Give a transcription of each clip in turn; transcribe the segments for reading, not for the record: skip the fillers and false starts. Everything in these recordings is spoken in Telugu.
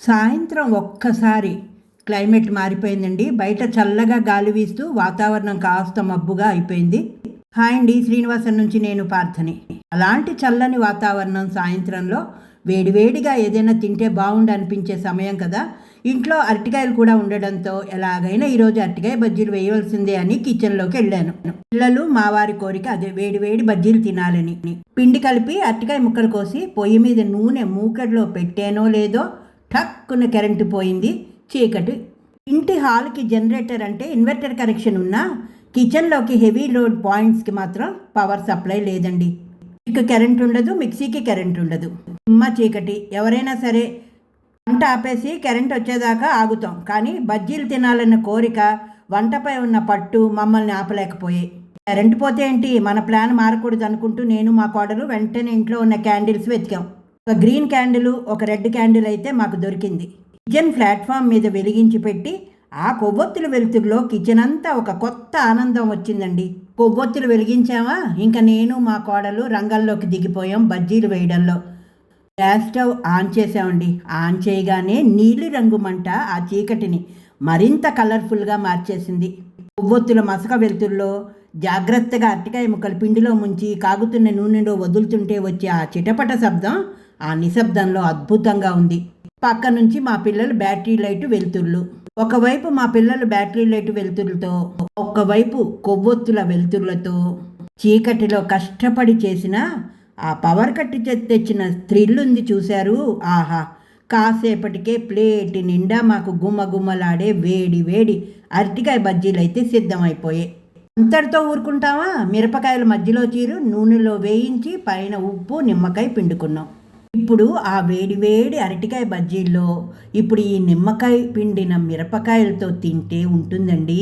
సాయంత్రం ఒక్కసారి క్లైమేట్ మారిపోయిందండి. బయట చల్లగా గాలి వీస్తూ వాతావరణం కాస్త మబ్బుగా అయిపోయింది. హాయ్ అండి, శ్రీనివాసం నుంచి నేను పార్థని. అలాంటి చల్లని వాతావరణం సాయంత్రంలో వేడివేడిగా ఏదైనా తింటే బాగుండు అనిపించే సమయం కదా. ఇంట్లో అరటికాయలు కూడా ఉండడంతో ఎలాగైనా ఈరోజు అరటికాయ బజ్జీలు వేయవలసిందే అని కిచెన్లోకి వెళ్ళాను. పిల్లలు మా వారి కోరిక అదే, వేడివేడి బజ్జీలు తినాలని. పిండి కలిపి అరటికాయ ముక్కలు కోసి పొయ్యి మీద నూనె మూకడ్లో పెట్టానో లేదో టక్కున కరెంటు పోయింది. చీకటి. ఇంటి హాల్కి జనరేటర్ అంటే ఇన్వర్టర్ కనెక్షన్ ఉన్నా కిచెన్లోకి హెవీ లోడ్ పాయింట్స్కి మాత్రం పవర్ సప్లై లేదండి. ఇక కరెంట్ ఉండదు, మిక్సీకి కరెంట్ ఉండదు. చీకటి. ఎవరైనా సరే వంట ఆపేసి కరెంట్ వచ్చేదాకా ఆగుతాం, కానీ బజ్జీలు తినాలన్న కోరిక, వంటపై ఉన్న పట్టు మమ్మల్ని ఆపలేకపోయాయి. కరెంట్ పోతే ఏంటి, మన ప్లాన్ మారకూడదు అనుకుంటూ నేను మా కోడలు వెంటనే ఇంట్లో ఉన్న క్యాండిల్స్ వెతికాం. ఒక గ్రీన్ క్యాండిల్, ఒక రెడ్ క్యాండిల్ అయితే మాకు దొరికింది. కిచెన్ ప్లాట్ఫామ్ మీద వెలిగించి పెట్టి ఆ కొవ్వొత్తుల వెలుతురులో కిచెన్ అంతా ఒక కొత్త ఆనందం వచ్చిందండి. కొవ్వొత్తులు వెలిగించామా, ఇంకా నేను మా కోడలు రంగంలోకి దిగిపోయాం బజ్జీలు వేయడంలో. గ్యాస్ స్టవ్ ఆన్ చేసామండి. ఆన్ చేయగానే నీలి రంగు మంట ఆ చీకటిని మరింత కలర్ఫుల్గా మార్చేసింది. కొవ్వొత్తుల మసక వెలుతురులో జాగ్రత్తగా అరటికాయ ముక్కలు పిండిలో ముంచి కాగుతున్న నూనెలో వదులుతుంటే వచ్చే ఆ చిటపట శబ్దం ఆ నిశ్శబ్దంలో అద్భుతంగా ఉంది. పక్క నుంచి మా పిల్లలు బ్యాటరీ లైటు వెలుతుర్లు. ఒకవైపు మా పిల్లలు బ్యాటరీ లైటు వెలుతురులతో, ఒకవైపు కొవ్వొత్తుల వెలుతురులతో చీకటిలో కష్టపడి చేసిన ఆ పవర్ కట్టి తెచ్చిన థ్రిల్ ఉంది చూశారు. ఆహా, కాసేపటికే ప్లేట్ నిండా మాకు గుమ్మగుమ్మలాడే వేడి వేడి అరటికాయ బజ్జీలు అయితే సిద్ధమైపోయాయి. అంతటితో ఊరుకుంటామా? మిరపకాయల మధ్యలో చీరు నూనెలో వేయించి పైన ఉప్పు నిమ్మకాయ పిండుకున్నాం. ఇప్పుడు ఆ వేడి వేడి అరటికాయ బజ్జీల్లో ఇప్పుడు ఈ నిమ్మకాయ పిండిన మిరపకాయలతో తింటే ఉంటుందండి.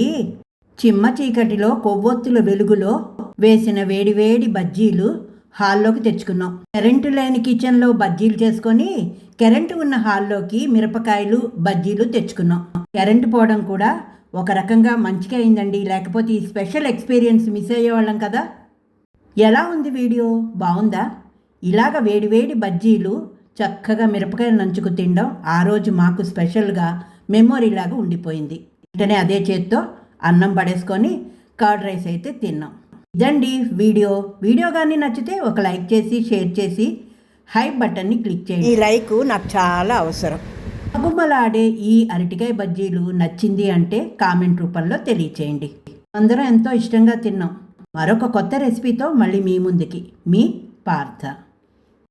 చిమ్మ చీకటిలో కొవ్వొత్తుల వెలుగులో వేసిన వేడివేడి బజ్జీలు హాల్లోకి తెచ్చుకున్నాం. కరెంటు లేని కిచెన్లో బజ్జీలు చేసుకొని కరెంటు ఉన్న హాల్లోకి మిరపకాయలు బజ్జీలు తెచ్చుకున్నాం. కరెంటు పోవడం కూడా ఒక రకంగా మంచిగా అయిందండి, లేకపోతే ఈ స్పెషల్ ఎక్స్పీరియన్స్ మిస్ అయ్యేవాళ్ళం కదా. ఎలా ఉంది వీడియో? బాగుందా? ఇలాగ వేడివేడి బజ్జీలు చక్కగా మిరపకాయలు నంచుకు తినడం ఆ రోజు మాకు స్పెషల్గా మెమొరీలాగా ఉండిపోయింది. వెంటనే అదే చేత్తో అన్నం పడేసుకొని కర్డ్ రైస్ అయితే తిన్నాం. ఇదండి వీడియో కానీ నచ్చితే ఒక లైక్ చేసి షేర్ చేసి హై బటన్ని క్లిక్ చేయండి. ఈ లైక్ నాకు చాలా అవసరం. గుమ్మలాడే ఈ అరటికాయ బజ్జీలు నచ్చింది అంటే కామెంట్ రూపంలో తెలియచేయండి. అందరం ఎంతో ఇష్టంగా తిన్నాం. మరొక కొత్త రెసిపీతో మళ్ళీ మీ ముందుకి. మీ పార్థ.